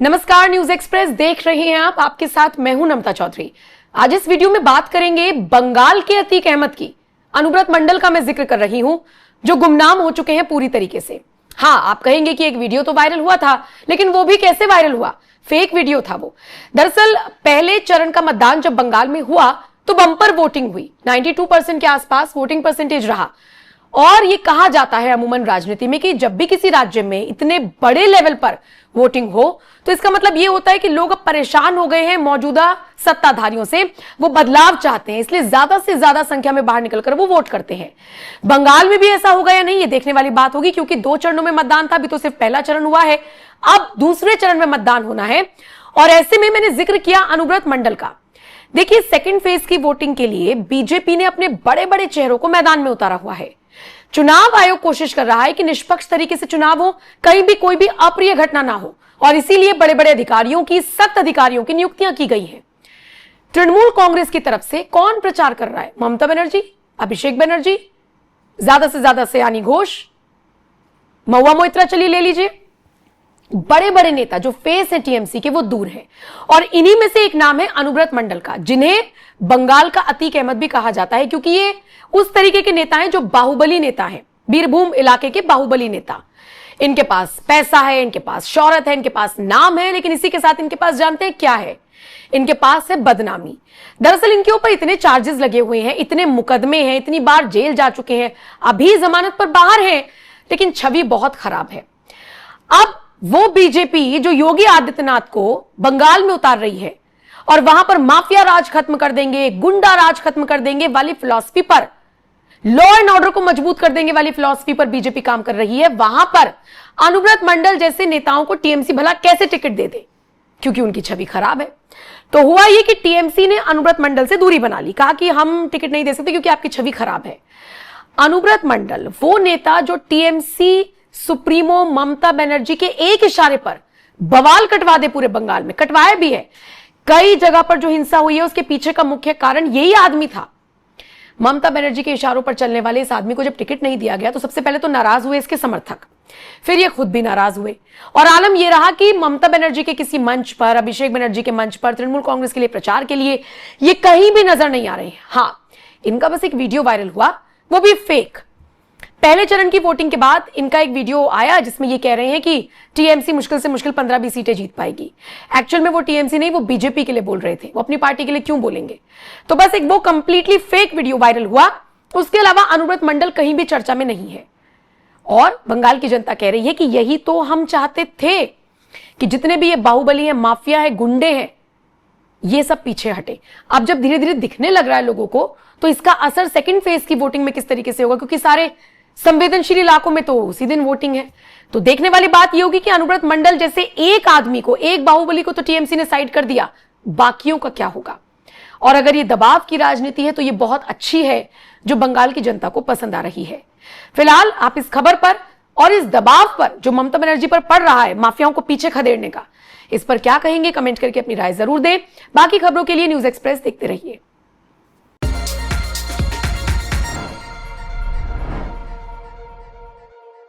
नमस्कार, news express देख रहे हैं आप। आपके साथ मैं हूं नम्रता चौधरी। आज इस वीडियो में बात करेंगे बंगाल के अतीक अहमद की। अनुव्रत मंडल का मैं जिक्र कर रही हूं, जो गुमनाम हो चुके हैं पूरी तरीके से। हाँ, आप कहेंगे कि एक वीडियो तो वायरल हुआ था, लेकिन वो भी कैसे वायरल हुआ? फेक वीडियो था वो। दरअसल पहले चरण का मतदान जब बंगाल में हुआ तो बंपर वोटिंग हुई। 92% के आसपास वोटिंग परसेंटेज रहा। और ये कहा जाता है अमूमन राजनीति में कि जब भी किसी राज्य में इतने बड़े लेवल पर वोटिंग हो तो इसका मतलब ये होता है कि लोग अब परेशान हो गए हैं मौजूदा सत्ताधारियों से, वो बदलाव चाहते हैं, इसलिए ज्यादा से ज्यादा संख्या में बाहर निकलकर वो वोट करते हैं। बंगाल में भी ऐसा होगा या नहीं, ये देखने वाली बात होगी, क्योंकि 2 चरणों में मतदान था। अभी तो सिर्फ पहला चरण हुआ है, अब दूसरे चरण में मतदान होना है। और ऐसे में मैंने जिक्र किया अनुव्रत मंडल का। देखिए, सेकेंड फेज की वोटिंग के लिए बीजेपी ने अपने बड़े बड़े चेहरों को मैदान में उतारा हुआ है। चुनाव आयोग कोशिश कर रहा है कि निष्पक्ष तरीके से चुनाव हो, कहीं भी कोई भी अप्रिय घटना ना हो, और इसीलिए बड़े बड़े अधिकारियों की, सख्त अधिकारियों की नियुक्तियां की गई हैं। तृणमूल कांग्रेस की तरफ से कौन प्रचार कर रहा है? ममता बनर्जी, अभिषेक बनर्जी, ज्यादा से ज्यादा सयानी घोष, महुआ मोइत्रा, चलिए ले लीजिए। बड़े बड़े नेता जो फेस है टीएमसी के, वो दूर हैं। और इन्हीं में से एक नाम है अनुव्रत मंडल का, जिन्हें बंगाल का अतीक अहमद भी कहा जाता है, क्योंकि ये उस तरीके के नेता हैं जो बाहुबली नेता हैं, बीरभूम इलाके के बाहुबली नेता। इनके पास पैसा है, इनके पास शौहरत है, इनके पास नाम है, लेकिन इसी के साथ इनके पास जानते हैं क्या है? इनके पास है बदनामी। दरअसल इनके ऊपर इतने चार्जेस लगे हुए हैं, इतने मुकदमे हैं, इतनी बार जेल जा चुके हैं, अभी जमानत पर बाहर हैं, लेकिन छवि बहुत खराब है। अब वो बीजेपी जो योगी आदित्यनाथ को बंगाल में उतार रही है और वहां पर माफिया राज खत्म कर देंगे, गुंडा राज खत्म कर देंगे वाली फिलॉसफी पर, लॉ एंड ऑर्डर को मजबूत कर देंगे वाली फिलॉसफी पर बीजेपी काम कर रही है। वहां पर अनुव्रत मंडल जैसे नेताओं को टीएमसी भला कैसे टिकट दे दे, क्योंकि उनकी छवि खराब है। तो हुआ ये कि टीएमसी ने अनुव्रत मंडल से दूरी बना ली, कहा कि हम टिकट नहीं दे सकते क्योंकि आपकी छवि खराब है। अनुव्रत मंडल वो नेता जो टीएमसी सुप्रीमो ममता बनर्जी के एक इशारे पर बवाल कटवा दे पूरे बंगाल में, कटवाया भी है। कई जगह पर जो हिंसा हुई है उसके पीछे का मुख्य कारण यही आदमी था। ममता बनर्जी के इशारों पर चलने वाले इस आदमी को जब टिकट नहीं दिया गया तो सबसे पहले तो नाराज हुए इसके समर्थक, फिर ये खुद भी नाराज हुए। और आलम यह रहा कि ममता बनर्जी के किसी मंच पर, अभिषेक बनर्जी के मंच पर, तृणमूल कांग्रेस के लिए प्रचार के लिए ये कहीं भी नजर नहीं आ रहे हैं। हाँ, इनका बस एक वीडियो वायरल हुआ, वो भी फेक। पहले चरण की वोटिंग के बाद इनका एक वीडियो आया जिसमें ये कह रहे हैं कि टीएमसी मुश्किल से मुश्किल 15-20 सीटें जीत पाएगी। एक्चुअल में वो टीएमसी नहीं, वो बीजेपी के लिए बोल रहे थे, वो अपनी पार्टी के लिए क्यों बोलेंगे। तो बस एक वो कंप्लीटली फेक वीडियो वायरल हुआ। उसके अलावा अनुव्रत मंडल कहीं भी चर्चा में नहीं है। और बंगाल की जनता कह रही है कि यही तो हम चाहते थे कि जितने भी ये बाहुबली है, माफिया है, गुंडे हैं, ये सब पीछे हटे। अब जब धीरे धीरे दिखने लग रहा है लोगों को, तो इसका असर सेकेंड फेज की वोटिंग में किस तरीके से होगा, क्योंकि सारे संवेदनशील इलाकों में तो उसी दिन वोटिंग है। तो देखने वाली बात यह होगी कि अनुव्रत मंडल जैसे एक आदमी को, एक बाहुबली को तो टीएमसी ने साइड कर दिया, बाकियों का क्या होगा। और अगर ये दबाव की राजनीति है तो ये बहुत अच्छी है, जो बंगाल की जनता को पसंद आ रही है। फिलहाल आप इस खबर पर और इस दबाव पर जो ममता बनर्जी पर पड़ रहा है माफियाओं को पीछे खदेड़ने का, इस पर क्या कहेंगे? कमेंट करके अपनी राय जरूर दें। बाकी खबरों के लिए न्यूज एक्सप्रेस देखते रहिए।